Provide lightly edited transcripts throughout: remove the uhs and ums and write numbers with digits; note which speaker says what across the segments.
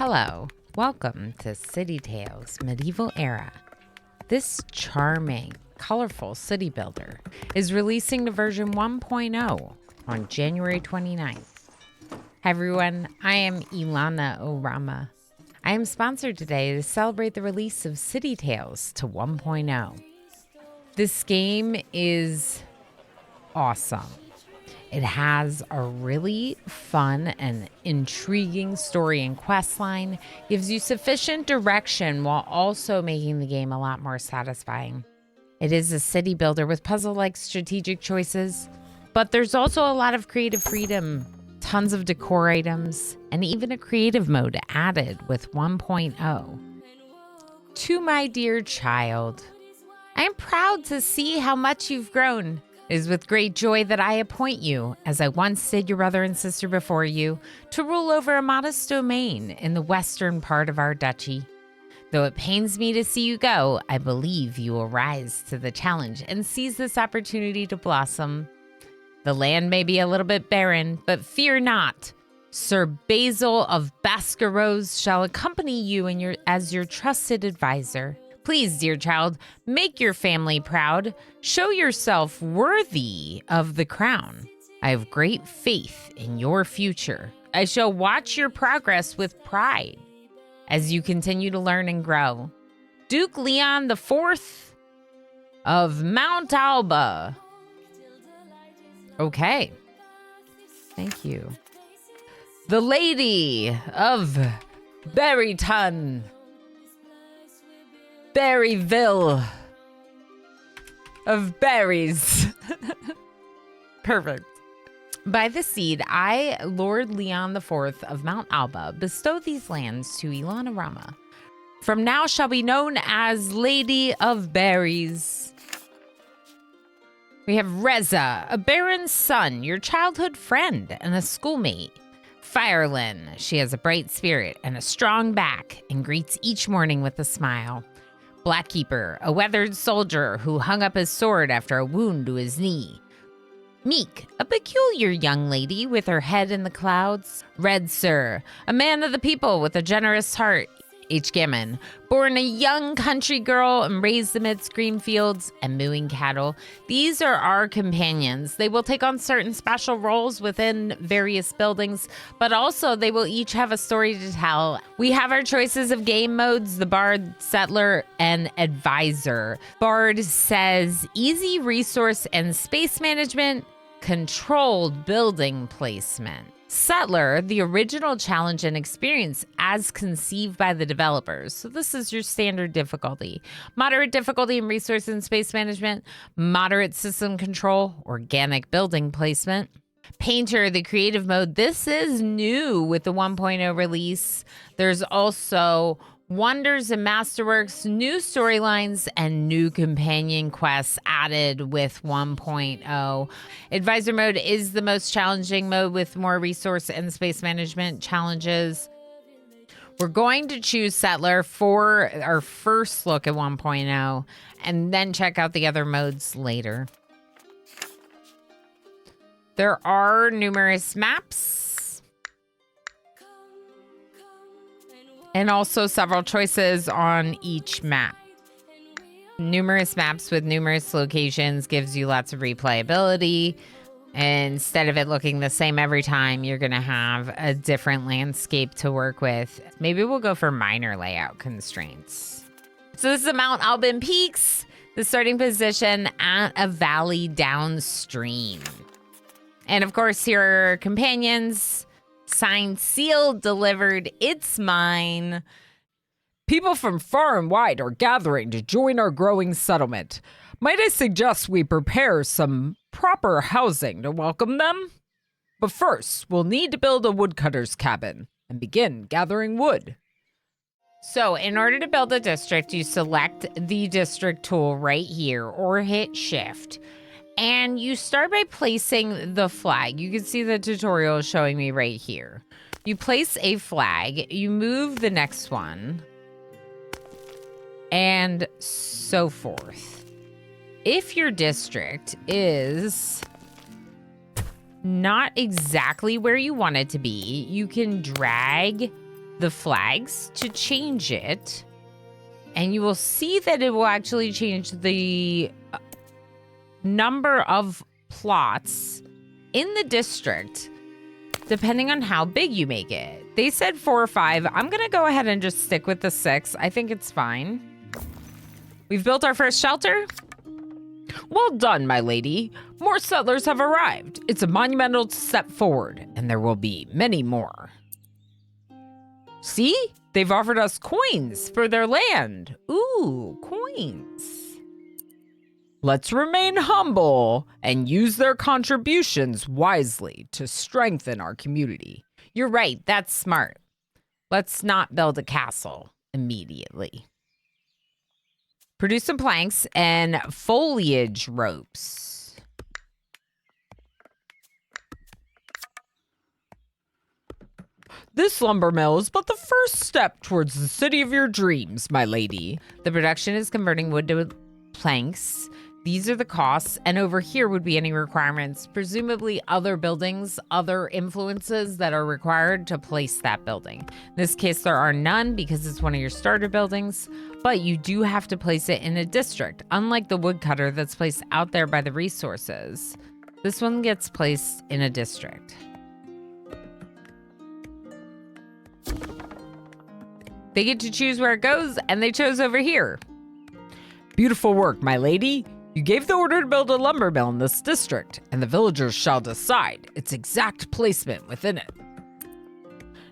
Speaker 1: Hello, welcome to City Tales Medieval Era. This charming, colorful city builder is releasing to version 1.0 on January 29th. Hi everyone, I am Ilana Orama. I am sponsored today to celebrate the release of City Tales to 1.0. This game is awesome. It has a really fun and intriguing story and quest line, gives you sufficient direction while also making the game a lot more satisfying. It is a city builder with puzzle-like strategic choices, but there's also a lot of creative freedom, tons of decor items, and even a creative mode added with 1.0. To my dear child, I am proud to see how much you've grown. It is with great joy that I appoint you, as I once did your brother and sister before you, to rule over a modest domain in the western part of our duchy. Though it pains me to see you go, I believe you will rise to the challenge and seize this opportunity to blossom. The land may be a little bit barren, but fear not. Sir Basil of Baskerose shall accompany you as your trusted advisor. Please, dear child, make your family proud. Show yourself worthy of the crown. I have great faith in your future. I shall watch your progress with pride as you continue to learn and grow. Duke Leon IV of Mount Alba. Okay. Thank you. The Lady of Berryton. Berryville of berries. Perfect. By the seed, I, Lord Leon IV of Mount Alba, bestow these lands to Ilana Rama. From now shall be known as Lady of Berries. We have Reza, a baron's son, your childhood friend and a schoolmate. Firelin, she has a bright spirit and a strong back and greets each morning with a smile. Blackkeeper, a weathered soldier who hung up his sword after a wound to his knee. Meek, a peculiar young lady with her head in the clouds. Red Sir, a man of the people with a generous heart. H. Gammon, born a young country girl and raised amidst green fields and mooing cattle. These are our companions. They will take on certain special roles within various buildings, but also they will each have a story to tell. We have our choices of game modes, the Bard, Settler, and Advisor. Bard says easy resource and space management, controlled building placement. Settler, the original challenge and experience as conceived by the developers. So this is your standard difficulty. Moderate difficulty in resource and space management. Moderate system control. Organic building placement. Painter, the creative mode. This is new with the 1.0 release. There's also Wonders and Masterworks, new storylines, and new companion quests added with 1.0. Advisor mode is the most challenging mode with more resource and space management challenges. We're going to choose Settler for our first look at 1.0 and then check out the other modes later. There are numerous maps. And also several choices on each map. Numerous maps with numerous locations gives you lots of replayability. And instead of it looking the same every time, you're going to have a different landscape to work with. Maybe we'll go for minor layout constraints. So this is the Mount Alban Peaks, the starting position at a valley downstream. And of course, here are our companions. Signed, sealed, delivered, it's mine.
Speaker 2: People from far and wide are gathering to join our growing settlement. Might I suggest we prepare some proper housing to welcome them? But first, we'll need to build a woodcutter's cabin and begin gathering wood.
Speaker 1: So in order to build a district, you select the district tool right here or hit shift. And you start by placing the flag. You can see the tutorial is showing me right here. You place a flag, you move the next one, and so forth. If your district is not exactly where you want it to be, you can drag the flags to change it. And you will see that it will actually change the number of plots in the district depending on how big you make it. They said 4 or 5. I'm going to go ahead and just stick with the 6. I think it's fine. We've built our first shelter.
Speaker 2: Well done, my lady. More settlers have arrived. It's a monumental step forward, and there will be many more. See? They've offered us coins for their land.
Speaker 1: Ooh, coins.
Speaker 2: Let's remain humble and use their contributions wisely to strengthen our community.
Speaker 1: You're right. That's smart. Let's not build a castle immediately. Produce some planks and foliage ropes.
Speaker 2: This lumber mill is but the first step towards the city of your dreams, my lady.
Speaker 1: The production is converting wood to planks. These are the costs, and over here would be any requirements, presumably other buildings, other influences that are required to place that building. In this case, there are none because it's one of your starter buildings, but you do have to place it in a district, unlike the woodcutter that's placed out there by the resources. This one gets placed in a district. They get to choose where it goes, and they chose over here.
Speaker 2: Beautiful work, my lady. You gave the order to build a lumber mill in this district, and the villagers shall decide its exact placement within it.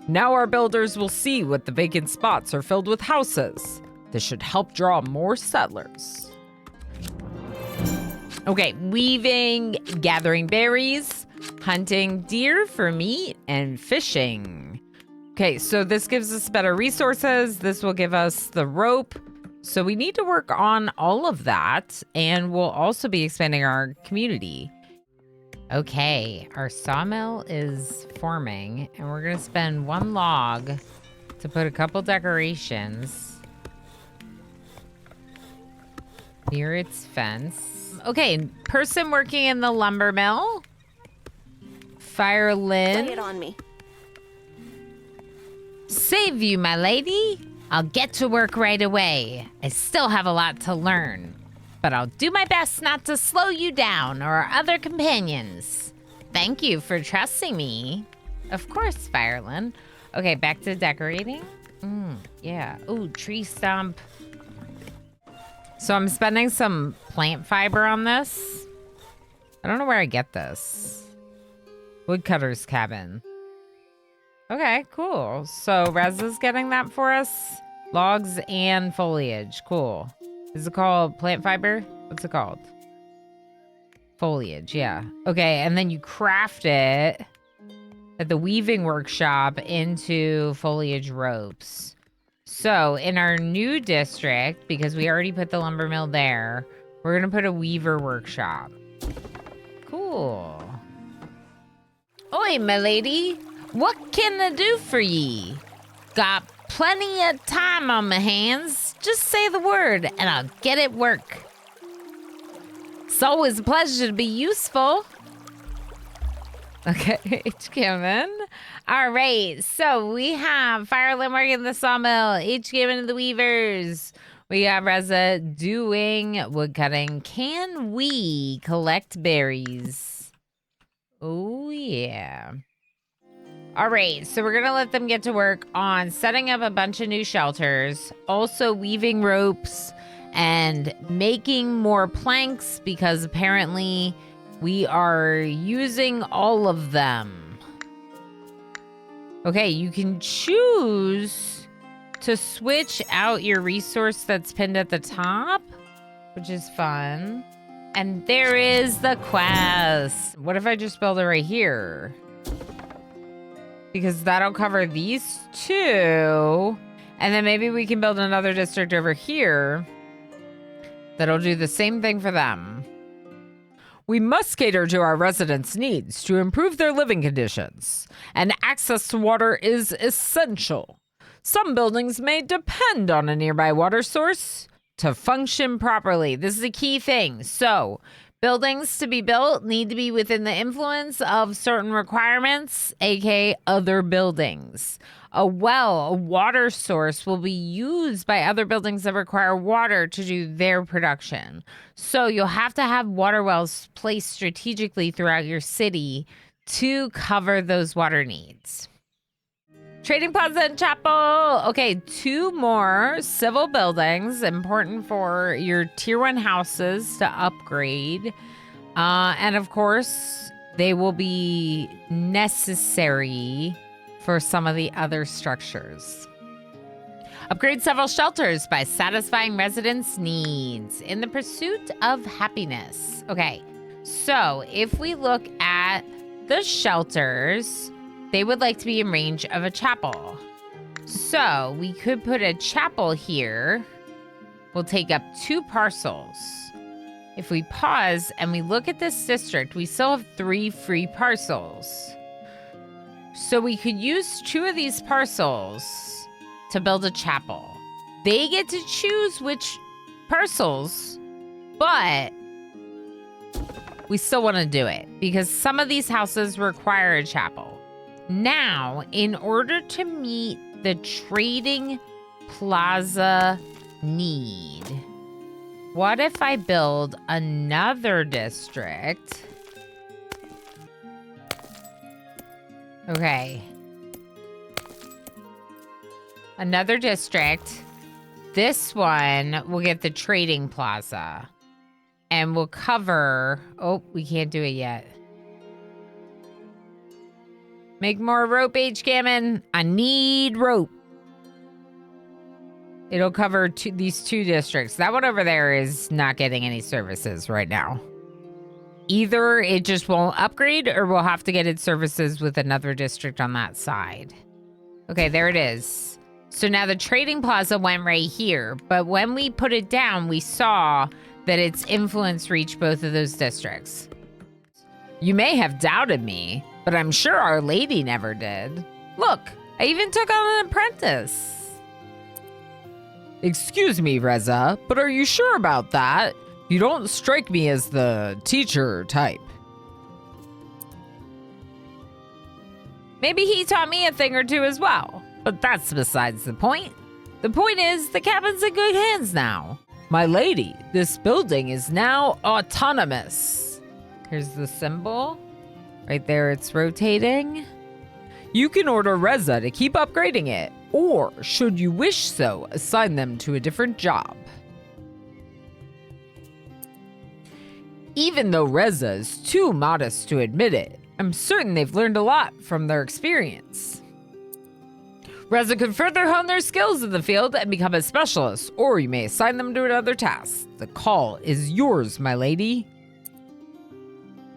Speaker 2: Now our builders will see what the vacant spots are filled with houses. This should help draw more settlers.
Speaker 1: Okay, weaving, gathering berries, hunting deer for meat, and fishing. Okay, so this gives us better resources. This will give us the rope. So we need to work on all of that, and we'll also be expanding our community. Okay, our sawmill is forming, and we're going to spend 1 log to put a couple decorations near its fence. Okay, person working in the lumber mill. Fire Lynn.
Speaker 3: Lay it on me.
Speaker 1: Save you, my lady. I'll get to work right away. I still have a lot to learn, but I'll do my best not to slow you down or our other companions. Thank you for trusting me. Of course, Firelin. Okay, back to decorating. Yeah. Ooh, tree stump. So I'm spending some plant fiber on this. I don't know where I get this. Woodcutter's cabin. Okay, cool. So Rez is getting that for us. Logs and foliage. Cool. Is it called plant fiber? What's it called? Foliage, yeah. Okay, and then you craft it at the weaving workshop into foliage ropes. So in our new district, because we already put the lumber mill there, we're going to put a weaver workshop. Cool. Oi, my lady. What can I do for ye? Got plenty of time on my hands. Just say the word and I'll get it work. It's always a pleasure to be useful. Okay, H. Kevin. All right, so we have Firelin working the sawmill, H. Kevin the weavers. We got Reza doing woodcutting. Can we collect berries? Oh, yeah. All right, so we're going to let them get to work on setting up a bunch of new shelters, also weaving ropes and making more planks because apparently we are using all of them. Okay, you can choose to switch out your resource that's pinned at the top, which is fun. And there is the quest. What if I just build it right here? Because that'll cover these two. And then maybe we can build another district over here that'll do the same thing for them.
Speaker 2: We must cater to our residents' needs to improve their living conditions, and access to water is essential. Some buildings may depend on a nearby water source to function properly.
Speaker 1: This is a key thing. So, buildings to be built need to be within the influence of certain requirements, aka other buildings. a well, a water source will be used by other buildings that require water to do their production. So you'll have to have water wells placed strategically throughout your city to cover those water needs. Trading Plaza and Chapel. Okay, 2 more civil buildings, important for your tier 1 houses to upgrade. And of course, they will be necessary for some of the other structures. Upgrade several shelters by satisfying residents' needs in the pursuit of happiness. Okay, so if we look at the shelters, they would like to be in range of a chapel. So we could put a chapel here. We'll take up 2 parcels. If we pause and we look at this district, we still have 3 free parcels. So we could use 2 of these parcels to build a chapel. They get to choose which parcels, but we still want to do it because some of these houses require a chapel. Now, in order to meet the trading plaza need, what if I build another district? Okay. Another district. This one will get the trading plaza. And we'll cover... Oh, we can't do it yet. Make more rope, H-Gammon. I need rope. It'll cover these 2 districts. That one over there is not getting any services right now. Either it just won't upgrade or we'll have to get its services with another district on that side. Okay, there it is. So now the trading plaza went right here, but when we put it down, we saw that its influence reached both of those districts. You may have doubted me, but I'm sure Our Lady never did. Look, I even took on an apprentice.
Speaker 2: Excuse me, Reza, but are you sure about that? You don't strike me as the teacher type.
Speaker 1: Maybe he taught me a thing or 2 as well, but that's besides the point. The point is, the cabin's in good hands now.
Speaker 2: My lady, this building is now autonomous.
Speaker 1: Here's the symbol. Right there, it's rotating.
Speaker 2: You can order Reza to keep upgrading it, or should you wish so, assign them to a different job. Even though Reza is too modest to admit it, I'm certain they've learned a lot from their experience. Reza could further hone their skills in the field and become a specialist, or you may assign them to another task. The call is yours, my lady.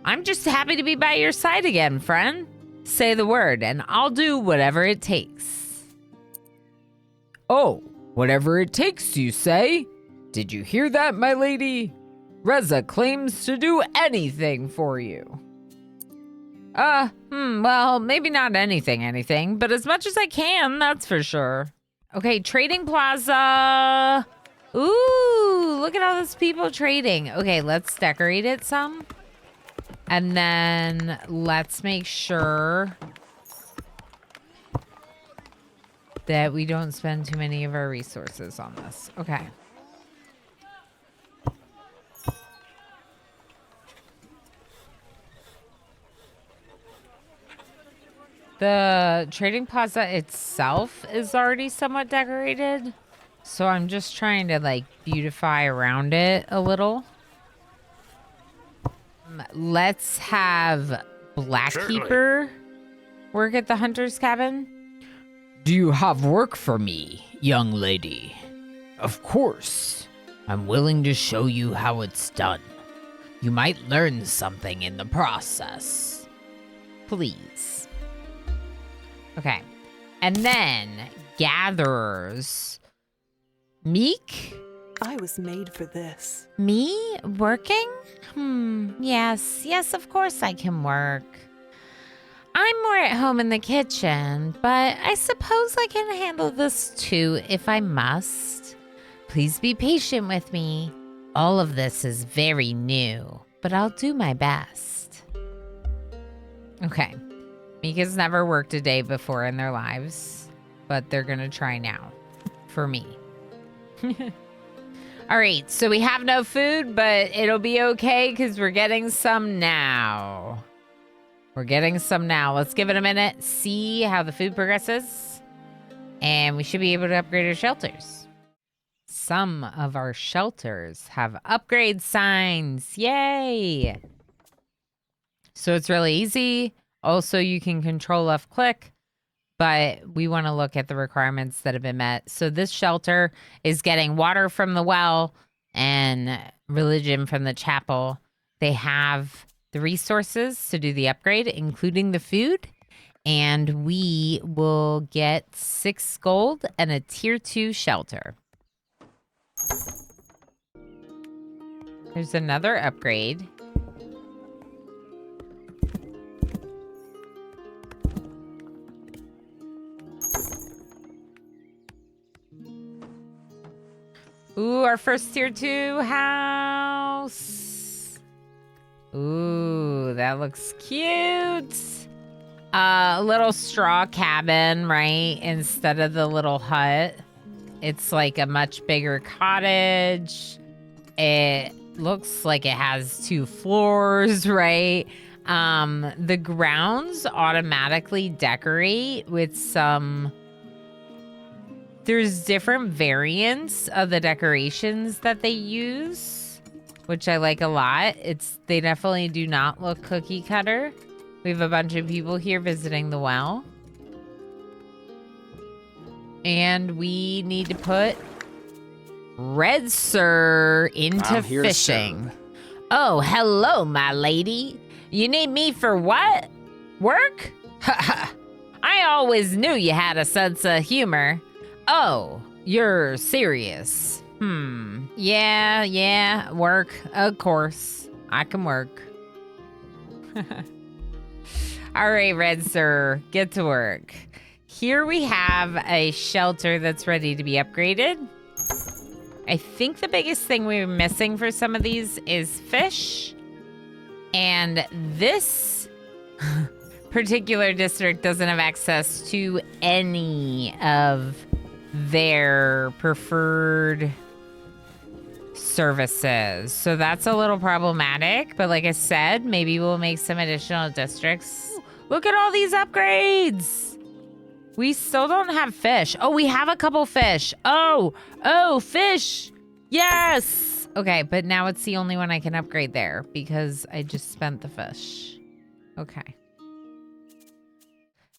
Speaker 1: I'm just happy to be by your side again, friend. Say the word, and I'll do whatever it takes.
Speaker 2: Oh, whatever it takes, you say? Did you hear that, my lady? Reza claims to do anything for you.
Speaker 1: Well, maybe not anything, but as much as I can, that's for sure. Okay, trading plaza. Ooh, look at all those people trading. Okay, let's decorate it some. And then let's make sure that we don't spend too many of our resources on this. Okay. The trading plaza itself is already somewhat decorated. So I'm just trying to like beautify around it a little. Let's have Blackkeeper work at the hunter's cabin.
Speaker 2: Do you have work for me, young lady? Of course. I'm willing to show you how it's done. You might learn something in the process.
Speaker 1: Please. Okay. And then gatherers. Meek?
Speaker 3: I was made for this.
Speaker 1: Me? Working? Yes, of course I can work. I'm more at home in the kitchen, but I suppose I can handle this too if I must. Please be patient with me. All of this is very new, but I'll do my best. Okay. Mika's never worked a day before in their lives. but they're going to try now for me. All right, so we have no food, but it'll be okay because we're getting some now. We're getting some now. Let's give it a minute, see how the food progresses, and we should be able to upgrade our shelters. Some of our shelters have upgrade signs. Yay! So it's really easy. Also, you can control left click, but we want to look at the requirements that have been met. So this shelter is getting water from the well and religion from the chapel. They have the resources to do the upgrade, including the food. And we will get 6 gold and a tier 2 shelter. There's another upgrade. Ooh, our first tier 2 house. Ooh, that looks cute. A little straw cabin, right? Instead of the little hut. It's like a much bigger cottage. It looks like it has 2 floors, right? The grounds automatically decorate with some... There's different variants of the decorations that they use, which I like a lot. They definitely do not look cookie cutter. We have a bunch of people here visiting the well. And we need to put Red Sir into fishing. Oh, hello, my lady. You need me for what? Work? I always knew you had a sense of humor. Oh, you're serious. Yeah, work. Of course. I can work. All right, Red Sir, get to work. Here we have a shelter that's ready to be upgraded. I think the biggest thing we were missing for some of these is fish. And this particular district doesn't have access to any of their preferred services. So that's a little problematic. But like I said, maybe we'll make some additional districts. Look at all these upgrades. We still don't have fish. Oh, we have a couple fish. Oh, fish. Yes. Okay, but now it's the only one I can upgrade there because I just spent the fish. Okay.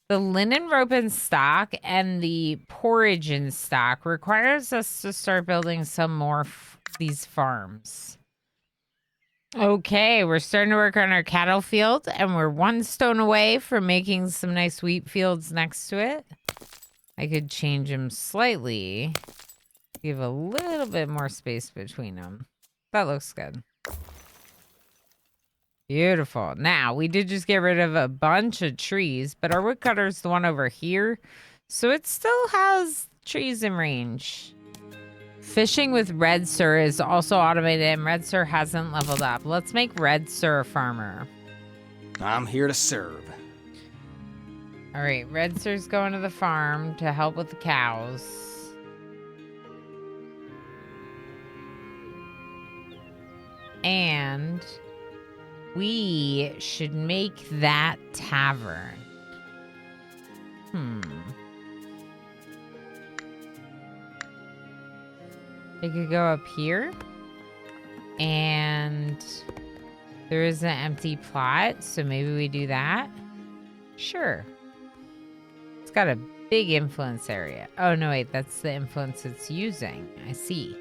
Speaker 1: The linen rope in stock and the porridge in stock requires us to start building some more these farms. Okay, we're starting to work on our cattle field, and we're 1 stone away from making some nice wheat fields next to it. I could change them slightly. Give a little bit more space between them. That looks good. Beautiful. Now, we did just get rid of a bunch of trees, but our woodcutter's the one over here, so it still has trees in range. Fishing with Red Sir is also automated, and Red Sir hasn't leveled up. Let's make Red Sir a farmer.
Speaker 4: I'm here to serve.
Speaker 1: All right, Red Sir's going to the farm to help with the cows. And we should make that tavern. It could go up here. And there is an empty plot, so maybe we do that. Sure. It's got a big influence area. Oh, no, wait, that's the influence it's using. I see.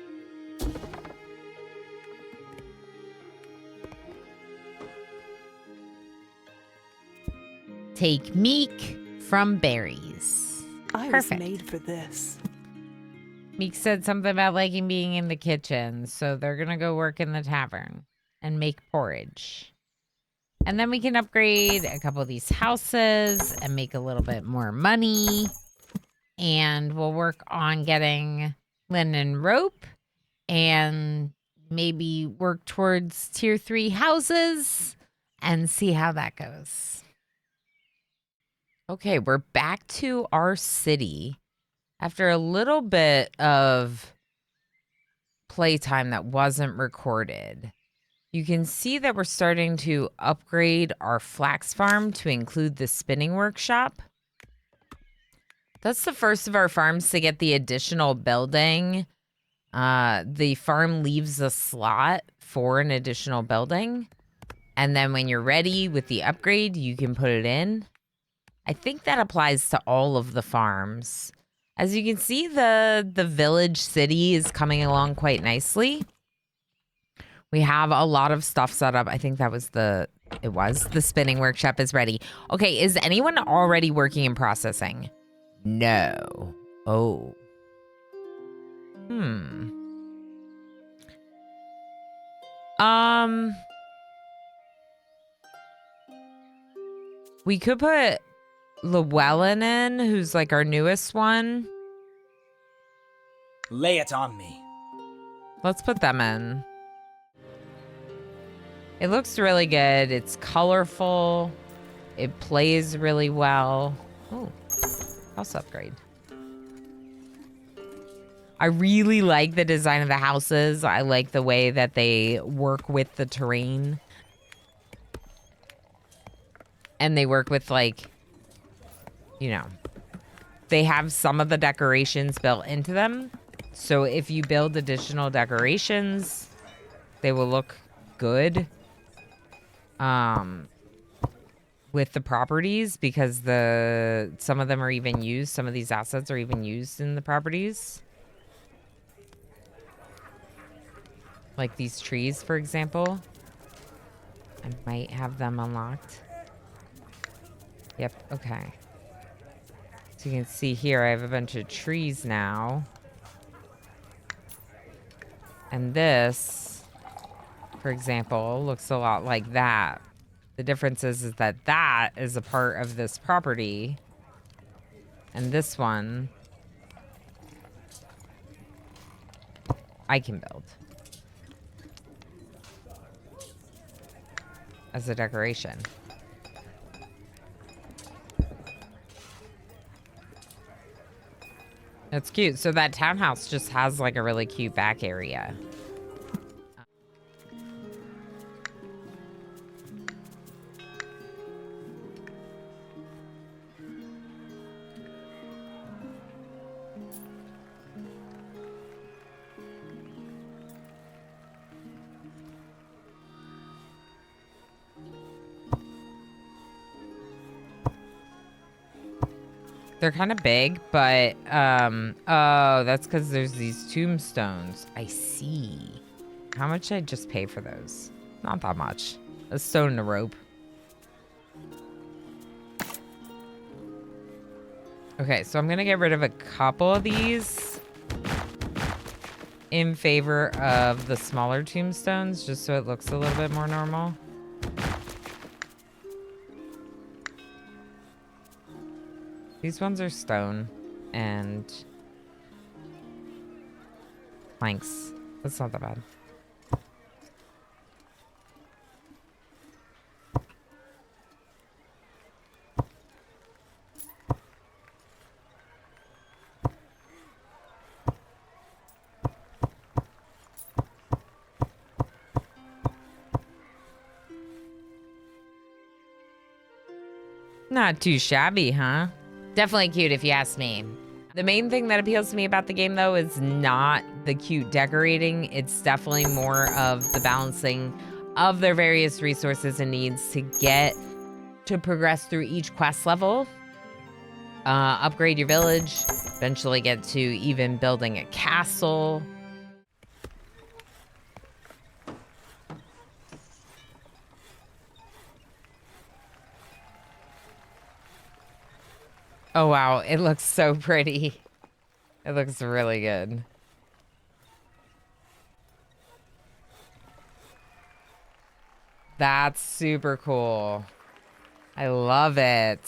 Speaker 1: Take Meek from berries.
Speaker 3: I
Speaker 1: Perfect.
Speaker 3: was made for this.
Speaker 1: Meek said something about liking being in the kitchen, so they're gonna go work in the tavern and make porridge. And then we can upgrade a couple of these houses and make a little bit more money. And we'll work on getting linen rope and maybe work towards tier 3 houses and see how that goes. Okay, we're back to our city. After a little bit of playtime that wasn't recorded, you can see that we're starting to upgrade our flax farm to include the spinning workshop. That's the first of our farms to get the additional building. The farm leaves a slot for an additional building. And then when you're ready with the upgrade, you can put it in. I think that applies to all of the farms. As you can see, the village city is coming along quite nicely. We have a lot of stuff set up. I think that was the spinning workshop is ready. Okay, is anyone already working in processing? No. Oh. We could put Llewellyn in, who's like our newest one.
Speaker 4: Lay it on me.
Speaker 1: Let's put them in. It looks really good. It's colorful. It plays really well. Oh, house upgrade. I really like the design of the houses. I like the way that they work with the terrain. And they work with, like, you know, they have some of the decorations built into them. So if you build additional decorations, they will look good with the properties, because some of them are even used. Some of these assets are even used in the properties. Like these trees, for example. I might have them unlocked. Yep, okay. So you can see here, I have a bunch of trees now. And this, for example, looks a lot like that. The difference is that that is a part of this property. And this one, I can build as a decoration. That's cute. So that townhouse just has like a really cute back area. They're kind of big, but, oh, that's because there's these tombstones. I see. How much did I just pay for those? Not that much. A stone and a rope. Okay, so I'm going to get rid of a couple of these in favor of the smaller tombstones, just so it looks a little bit more normal. These ones are stone and planks. That's not that bad. Not too shabby, huh? Definitely cute if you ask me. The main thing that appeals to me about the game, though, is not the cute decorating. It's definitely more of the balancing of their various resources and needs to get to progress through each quest level. Upgrade your village, eventually get to even building a castle. Oh, wow. It looks so pretty. It looks really good. That's super cool. I love it.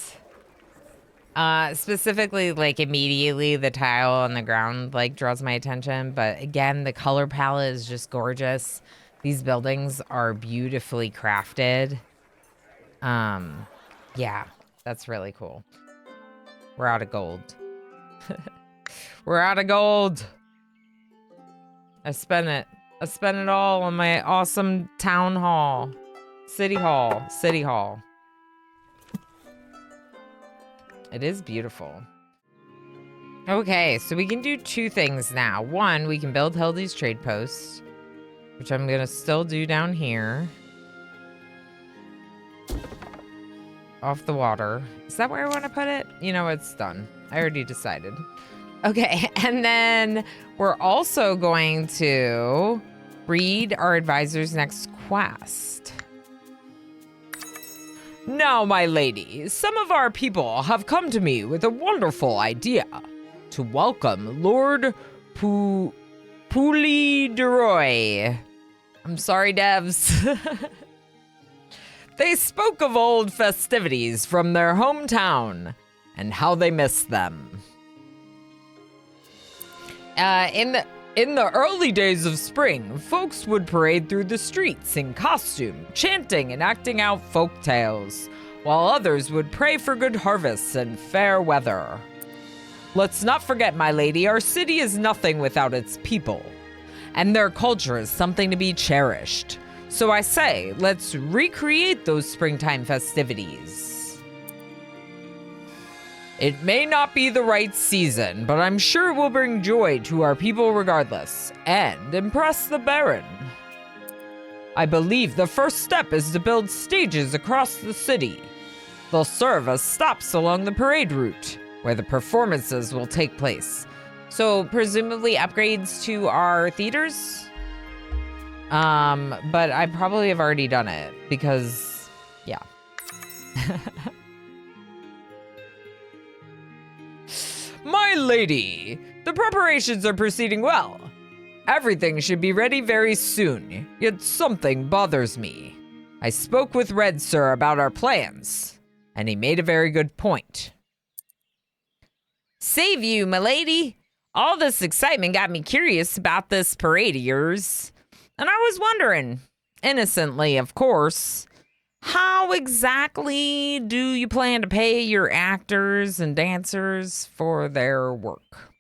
Speaker 1: Specifically, like, immediately the tile on the ground, like, draws my attention. But again, the color palette is just gorgeous. These buildings are beautifully crafted. Yeah, that's really cool. We're out of gold. We're out of gold. I spent it. I spent it all on my awesome town hall. City hall. City hall. It is beautiful. Okay, so we can do two things now. One, we can build Hildy's trade post, which I'm going to still do down here. Off the water. Is that where I want to put it? You know, it's done. I already decided. Okay, and then we're also going to read our advisor's next quest.
Speaker 2: Now, my lady, some of our people have come to me with a wonderful idea to welcome Lord Poulideroy.
Speaker 1: I'm sorry, devs.
Speaker 2: They spoke of old festivities from their hometown and how they missed them. In the early days of spring, folks would parade through the streets in costume, chanting and acting out folk tales, while others would pray for good harvests and fair weather. Let's not forget, my lady, our city is nothing without its people, and their culture is something to be cherished. So I say, let's recreate those springtime festivities. It may not be the right season, but I'm sure it will bring joy to our people regardless, and impress the Baron. I believe the first step is to build stages across the city. They'll serve as stops along the parade route, where the performances will take place.
Speaker 1: So presumably upgrades to our theaters? But I probably have already done it because, yeah.
Speaker 2: My lady, the preparations are proceeding well. Everything should be ready very soon, yet something bothers me. I spoke with Red Sir about our plans, and he made a very good point.
Speaker 1: Save you, milady. All this excitement got me curious about this parade of yours. And I was wondering, innocently, of course, how exactly do you plan to pay your actors and dancers for their work?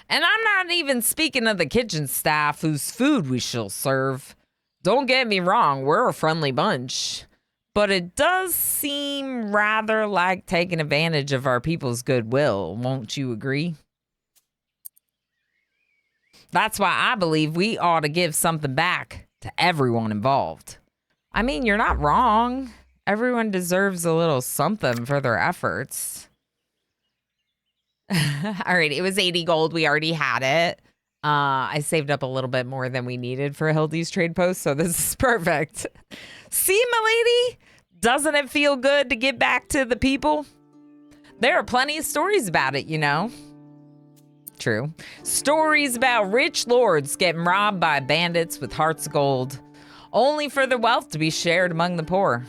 Speaker 1: And I'm not even speaking of the kitchen staff whose food we shall serve. Don't get me wrong, we're a friendly bunch. But it does seem rather like taking advantage of our people's goodwill, won't you agree? That's why I believe we ought to give something back to everyone involved. I mean, you're not wrong. Everyone deserves a little something for their efforts. All right, it was 80 gold. We already had it. I saved up a little bit more than we needed for Hildy's trade post, so this is perfect. See, my lady? Doesn't it feel good to get back to the people? There are plenty of stories about it, you know. True. Stories about rich lords getting robbed by bandits with hearts of gold, only for their wealth to be shared among the poor.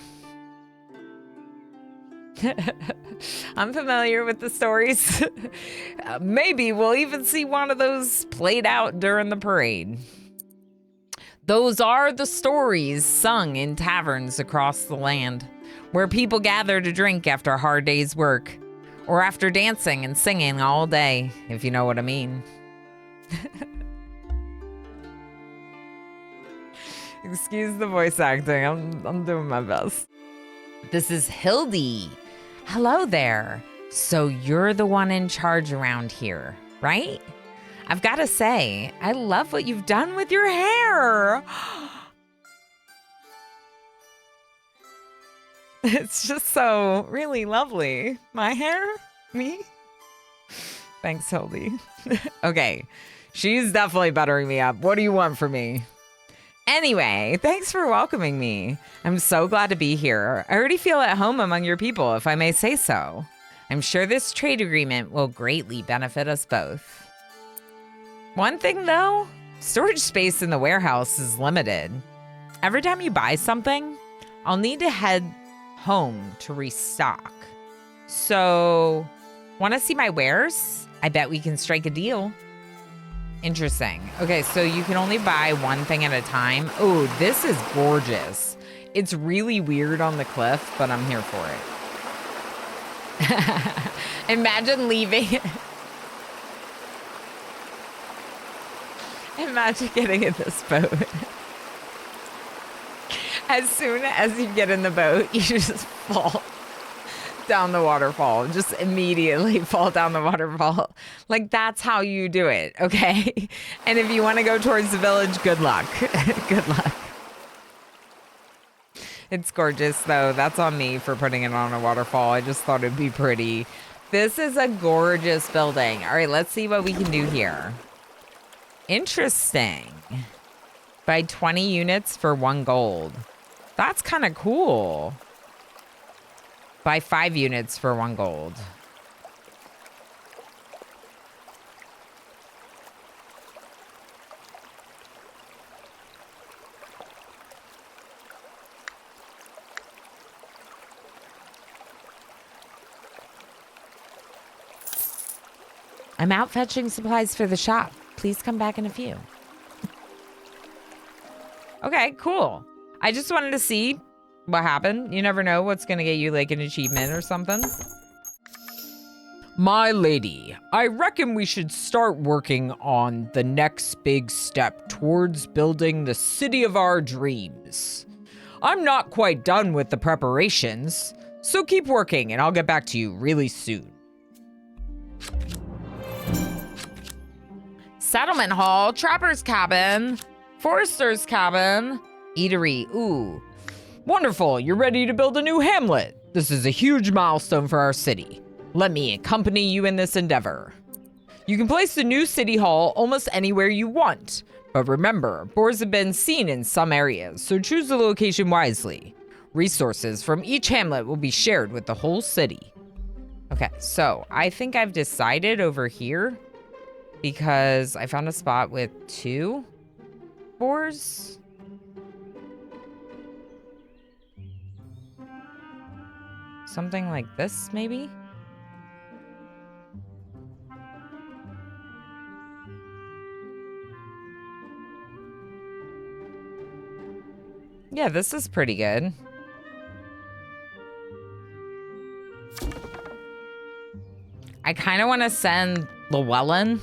Speaker 1: I'm familiar with the stories. Maybe we'll even see one of those played out during the parade. Those are the stories sung in taverns across the land, where people gather to drink after a hard day's work, or after dancing and singing all day, if you know what I mean. Excuse the voice acting. I'm doing my best. This is Hildy. Hello there. So you're the one in charge around here, right? I've got to say, I love what you've done with your hair. It's just so really lovely. My hair? Me? Thanks, Hildy. Okay, she's definitely buttering me up. What do you want from me? Anyway, thanks for welcoming me. I'm so glad to be here. I already feel at home among your people, if I may say so. I'm sure this trade agreement will greatly benefit us both. One thing, though, storage space in the warehouse is limited. Every time you buy something, I'll need to head home to restock. So, want to see my wares? I bet we can strike a deal. Interesting. Okay, so you can only buy one thing at a time. Oh, this is gorgeous. It's really weird on the cliff, but I'm here for it. Imagine leaving. Imagine getting in this boat. As soon as you get in the boat, you just fall down the waterfall. Just immediately fall down the waterfall. Like, that's how you do it, okay? And if you want to go towards the village, good luck. Good luck. It's gorgeous, though. That's on me for putting it on a waterfall. I just thought it'd be pretty. This is a gorgeous building. All right, let's see what we can do here. Interesting. Buy 20 units for 1 gold. That's kind of cool. Buy 5 units for 1 gold. I'm out fetching supplies for the shop. Please come back in a few. Okay, cool. I just wanted to see what happened. You never know what's going to get you like an achievement or something.
Speaker 2: My lady, I reckon we should start working on the next big step towards building the city of our dreams. I'm not quite done with the preparations, so keep working and I'll get back to you really soon.
Speaker 1: Settlement hall, trapper's cabin, forester's cabin, eatery. Ooh.
Speaker 2: Wonderful, you're ready to build a new hamlet. This is a huge milestone for our city. Let me accompany you in this endeavor. You can place the new city hall almost anywhere you want, but remember, boars have been seen in some areas, so choose the location wisely. Resources from each hamlet will be shared with the whole city.
Speaker 1: Okay, so I think I've decided over here because I found a spot with 2 boars. Something like this, maybe? Yeah, this is pretty good. I kind of want to send Llewellyn.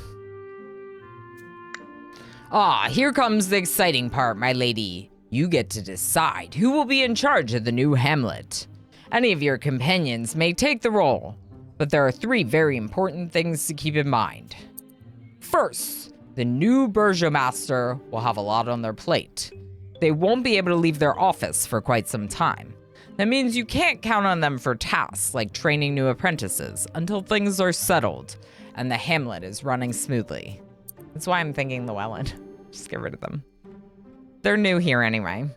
Speaker 2: Ah, here comes the exciting part, my lady. You get to decide who will be in charge of the new hamlet. Any of your companions may take the role, but there are 3 very important things to keep in mind. First, the new burgomaster will have a lot on their plate. They won't be able to leave their office for quite some time. That means you can't count on them for tasks like training new apprentices until things are settled and the hamlet is running smoothly.
Speaker 1: That's why I'm thinking Llewellyn. Just get rid of them. They're new here anyway.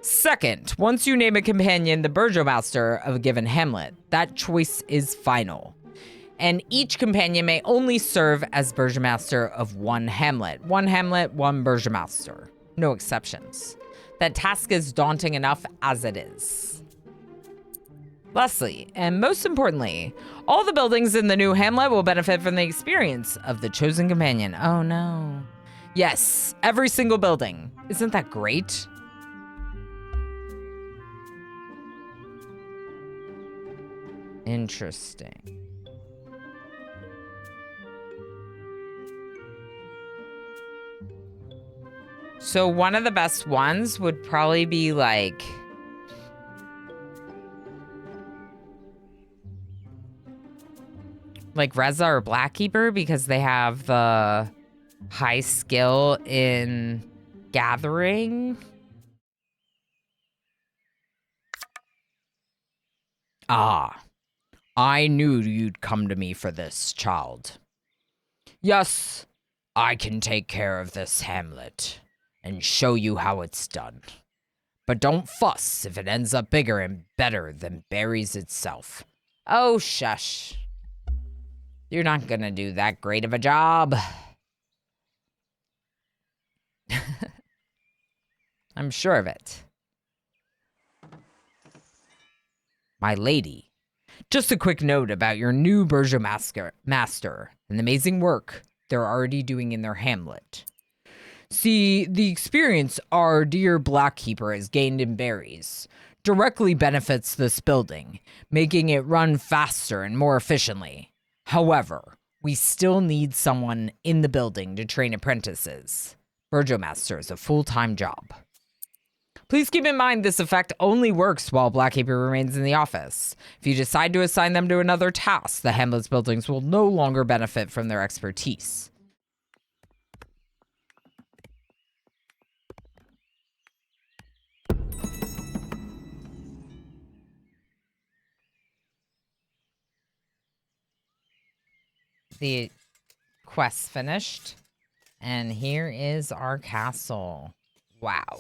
Speaker 2: Second, once you name a companion the burgomaster of a given hamlet, that choice is final. And each companion may only serve as burgomaster of 1 hamlet. 1 hamlet, 1 burgomaster. No exceptions. That task is daunting enough as it is. Lastly, and most importantly, all the buildings in the new hamlet will benefit from the experience of the chosen companion. Oh no. Yes, every single building. Isn't that great?
Speaker 1: Interesting. So one of the best ones would probably be like Reza or Blackkeeper, because they have the high skill in gathering.
Speaker 2: Ah, I knew you'd come to me for this, child. Yes, I can take care of this hamlet and show you how it's done. But don't fuss if it ends up bigger and better than Barry's itself.
Speaker 1: Oh, shush. You're not gonna do that great of a job. I'm sure of it.
Speaker 2: My lady, just a quick note about your new burgomaster and the amazing work they're already doing in their hamlet. See, the experience our dear Blackkeeper has gained in Barry's directly benefits this building, making it run faster and more efficiently. However, we still need someone in the building to train apprentices. Burgomaster is a full-time job. Please keep in mind this effect only works while Blackkeeper remains in the office. If you decide to assign them to another task, the Hamlet's buildings will no longer benefit from their expertise.
Speaker 1: The quest finished. And here is our castle.
Speaker 2: Wow.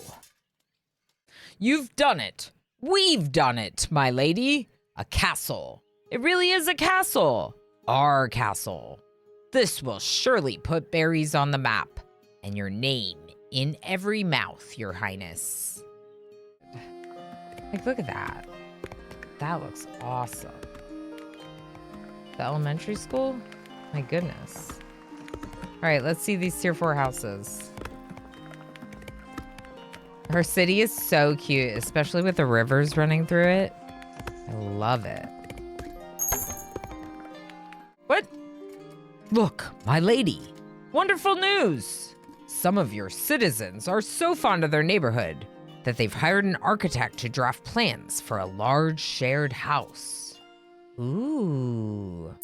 Speaker 2: You've done it. We've done it, my lady. A castle. It really is a castle. Our castle. This will surely put berries on the map and your name in every mouth, your highness.
Speaker 1: Like, look at that. That looks awesome. The elementary school? My goodness. All right, let's see these tier 4 houses. Her city is so cute, especially with the rivers running through it. I love it.
Speaker 2: What? Look, my lady. Wonderful news. Some of your citizens are so fond of their neighborhood that they've hired an architect to draft plans for a large shared house.
Speaker 1: Ooh.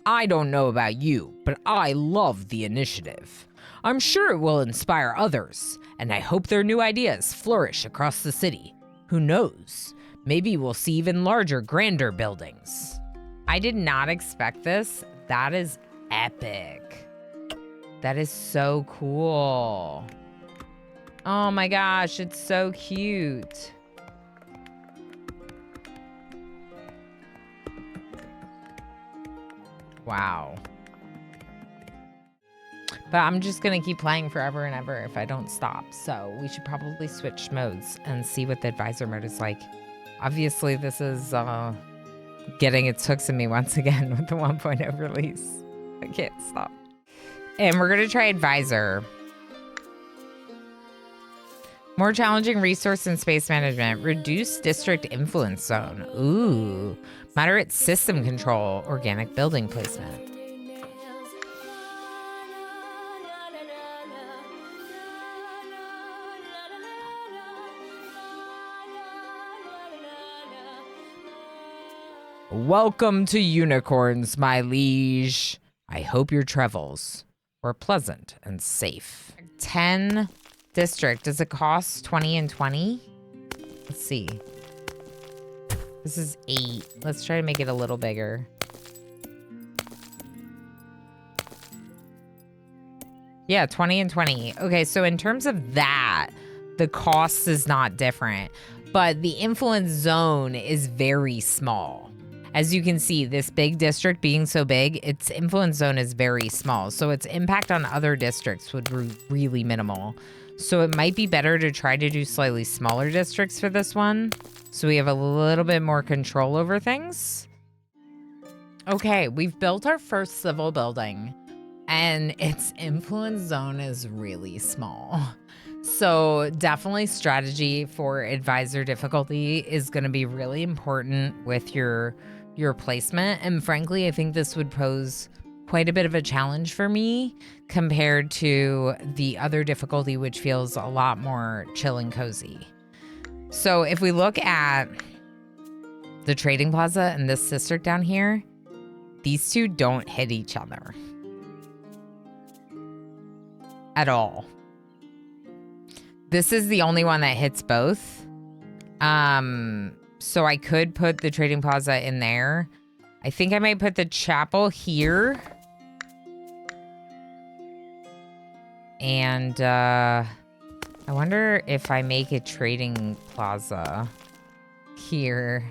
Speaker 2: I don't know about you, but I love the initiative. I'm sure it will inspire others, and I hope their new ideas flourish across the city. Who knows? Maybe we'll see even larger, grander buildings.
Speaker 1: I did not expect this. That is epic. That is so cool. Oh my gosh, it's so cute. Wow. But I'm just going to keep playing forever and ever if I don't stop. So we should probably switch modes and see what the advisor mode is like. Obviously, this is getting its hooks in me once again with the 1.0 release. I can't stop. And we're going to try advisor. More challenging resource and space management. Reduce district influence zone. Ooh. Moderate system control. Organic building placement.
Speaker 2: Welcome to Unicorns, my liege. I hope your travels were pleasant and safe.
Speaker 1: 10 district. Does it cost 20 and 20? Let's see. This is 8. Let's try to make it a little bigger. Yeah, 20 and 20. Okay, so in terms of that, the cost is not different, but the influence zone is very small. As you can see, this big district being so big, its influence zone is very small. So its impact on other districts would be really minimal. So it might be better to try to do slightly smaller districts for this one. So we have a little bit more control over things. Okay, we've built our first civil building and its influence zone is really small. So definitely strategy for advisor difficulty is going to be really important with your placement. And frankly, I think this would pose quite a bit of a challenge for me compared to the other difficulty, which feels a lot more chill and cozy. So if we look at the trading plaza and this district down here, these two don't hit each other at all. This is the only one that hits both. So I could put the trading plaza in there. I think I might put the chapel here. And I wonder if I make a trading plaza here,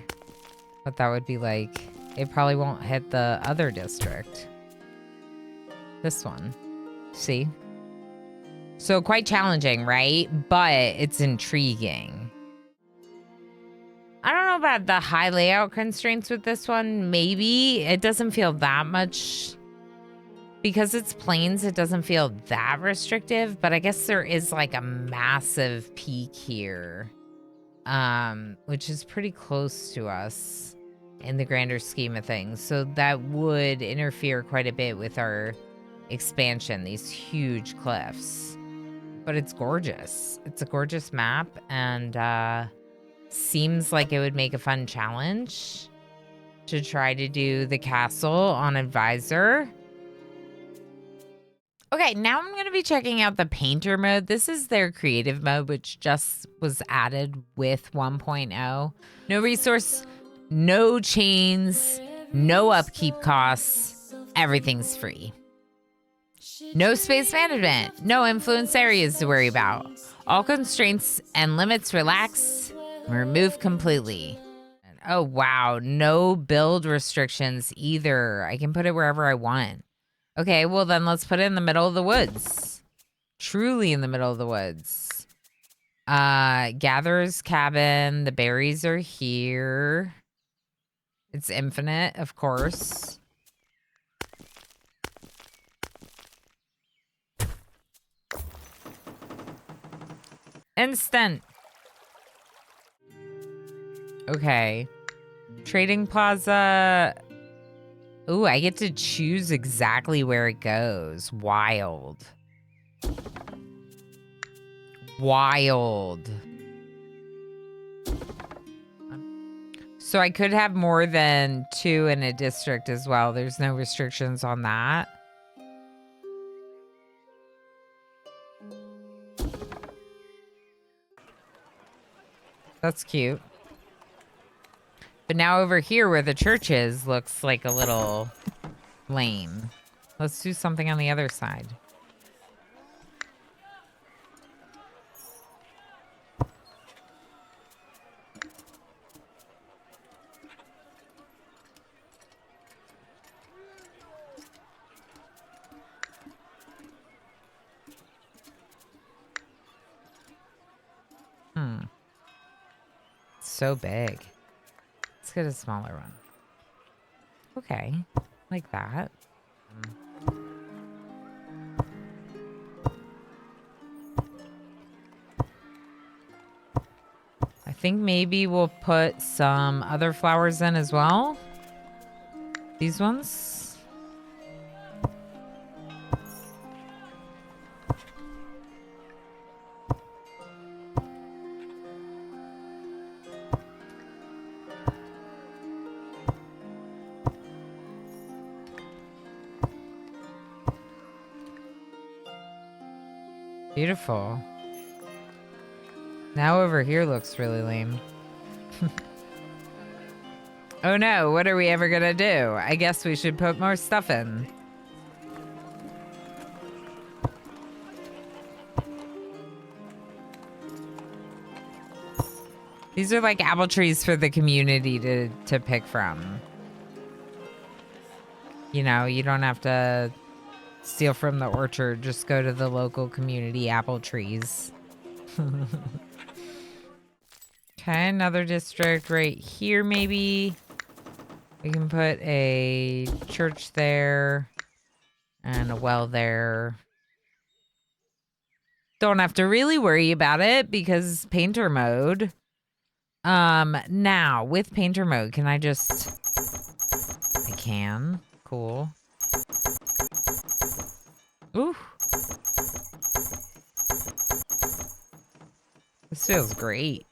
Speaker 1: what that would be like. It probably won't hit the other district. This one. See? So quite challenging, right? But it's intriguing. I don't know about the high layout constraints with this one. Maybe it doesn't feel that much. Because it's plains, it doesn't feel that restrictive. But I guess there is like a massive peak here. which is pretty close to us in the grander scheme of things. So that would interfere quite a bit with our expansion, these huge cliffs. But it's gorgeous. It's a gorgeous map, and seems like it would make a fun challenge to try to do the castle on Advisor. Okay, now I'm going to be checking out the painter mode. This is their creative mode, which just was added with 1.0. No resource, no chains, no upkeep costs. Everything's free. No space management, no influence areas to worry about. All constraints and limits relaxed, removed completely. Oh, wow, no build restrictions either. I can put it wherever I want. Okay, well then let's put it in the middle of the woods. Truly in the middle of the woods. Gatherer's cabin. The berries are here. It's infinite, of course. Instant. Okay. Trading plaza. Ooh, I get to choose exactly where it goes. Wild. Wild. So I could have more than 2 in a district as well. There's no restrictions on that. That's cute. But now over here where the church is looks like a little lame. Let's do something on the other side. So big. Let's get a smaller one. Okay, like that. I think maybe we'll put some other flowers in as well. These ones. Beautiful. Now over here looks really lame. Oh no, what are we ever gonna do? I guess we should put more stuff in. These are like apple trees for the community to pick from. You know, you don't have to steal from the orchard. Just go to the local community apple trees. Okay, another district right here maybe. We can put a church there and a well there. Don't have to really worry about it because painter mode. Now with painter mode, can I just... I can. Cool. Ooh. This feels great.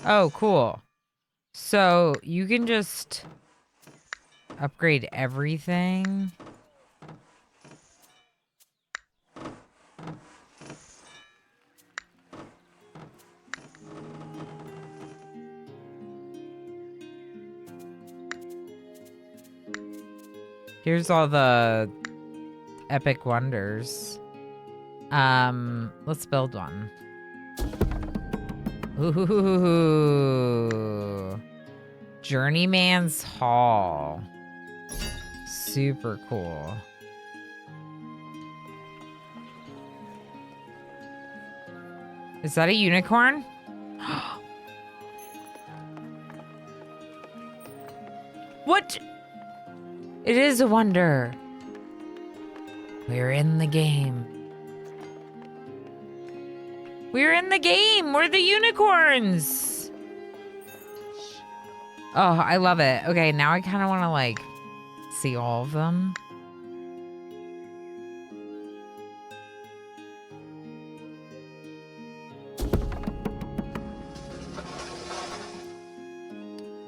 Speaker 1: Oh, cool. So you can just upgrade everything. Here's all the epic wonders. Let's build one. Ooh. Journeyman's Hall. Super cool. Is that a unicorn? What? It is a wonder. We're in the game. We're in the game. We're the unicorns. Oh, I love it. Okay, now I kind of want to like see all of them.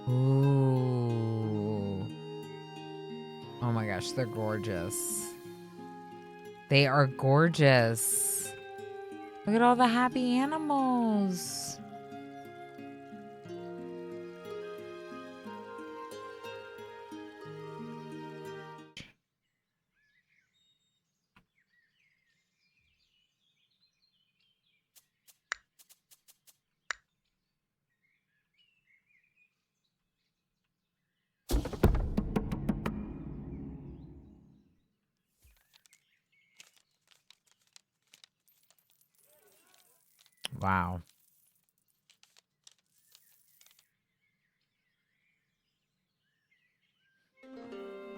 Speaker 1: Ooh. Oh my gosh, they're gorgeous. They are gorgeous. Look at all the happy animals. Wow.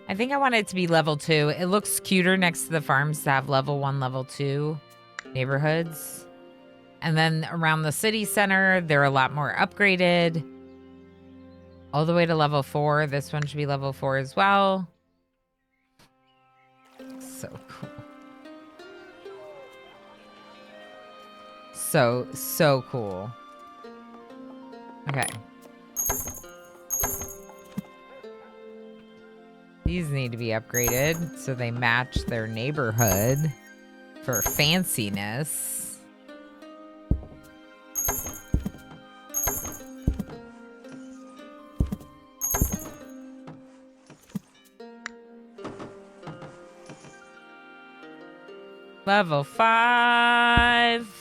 Speaker 1: I think I want it to be level 2. It looks cuter next to the farms to have level 1, level 2 neighborhoods. And then around the city center, they're a lot more upgraded. All the way to level 4. This one should be level 4 as well. So cool. So cool. Okay. These need to be upgraded so they match their neighborhood for fanciness. Level 5.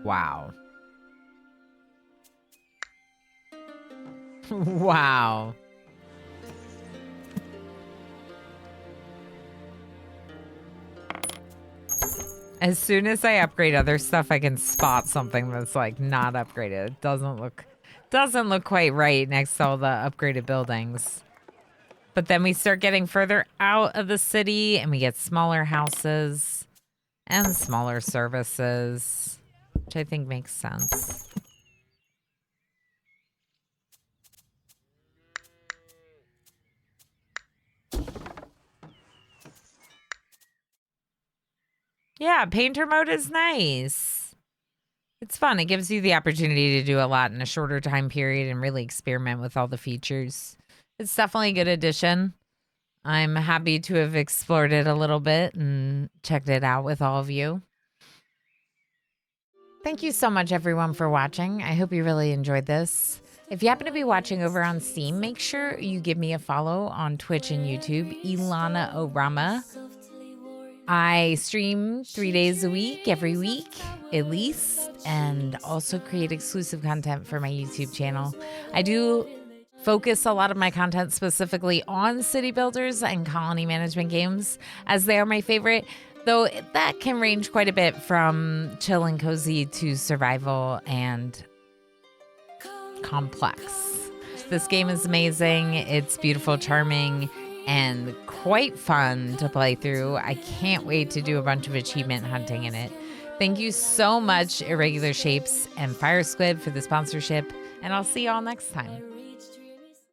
Speaker 1: Wow. Wow. As soon as I upgrade other stuff, I can spot something that's like not upgraded. It doesn't look quite right next to all the upgraded buildings. But then we start getting further out of the city and we get smaller houses and smaller services, which I think makes sense. Yeah, painter mode is nice. It's fun. It gives you the opportunity to do a lot in a shorter time period and really experiment with all the features. It's definitely a good addition. I'm happy to have explored it a little bit and checked it out with all of you. Thank you so much, everyone, for watching. I hope you really enjoyed this. If you happen to be watching over on Steam, make sure you give me a follow on Twitch and YouTube, Ilana Orama. I stream 3 days a week, every week, at least, and also create exclusive content for my YouTube channel. I do focus a lot of my content specifically on city builders and colony management games, as they are my favorite, though that can range quite a bit from chill and cozy to survival and complex. This game is amazing. It's beautiful, charming, and quite fun to play through. I can't wait to do a bunch of achievement hunting in it. Thank you so much, Irregular Shapes and Fire Squid, for the sponsorship, and I'll see y'all next time.